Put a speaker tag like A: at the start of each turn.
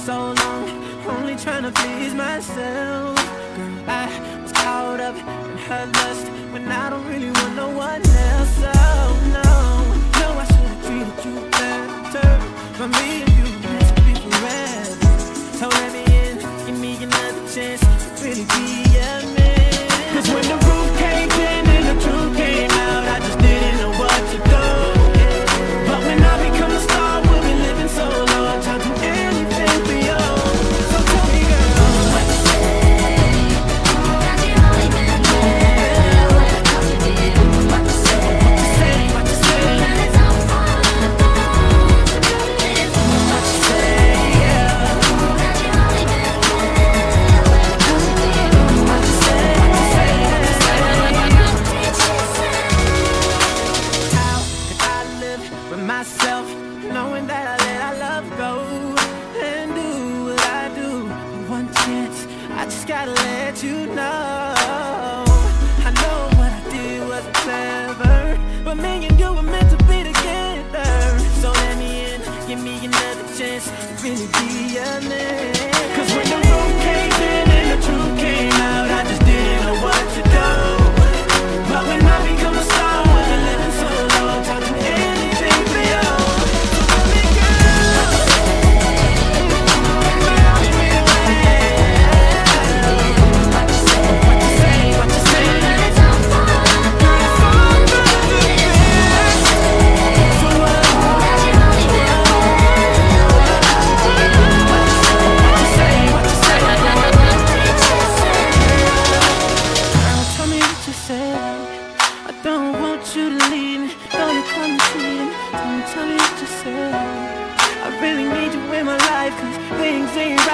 A: So long, only trying to please myself. Girl, I was caught up in her lust when I don't really want no one else. Oh no, I should have treated you better, but me and you were meant to be forever. So let me in, give me another chance to really be a man. 'Cause when the roof caved in and the truth came out, I just didn't know what to do. But when I become a star, we'll be living so long, time to anything for you. So tell me, girl, what you say? Got you only been there. What you did, what you say? What you say? And it's all fun. What you say? Yeah. Got you only been there. What you did, what you say? How could I live with myself, knowing that I let our love go and do what I do? One chance, I just gotta let you know. I know what I did wasn't clever, but me and you were meant to be together. So let me in, give me another chance to really be a man. 'Cause when the roof caved in and the truth came out, I just didn't know what to do. But when I become a star, we'll be living so long, time to anything for you. So tell me, girl, what you say? It's all fun. So what? Got you only been there. What you say? What you say? Girl, tell me what you say. I don't want you to leave me. Don't you come and see me. Tell me what you say. I really need you in my life, 'cause things ain't right.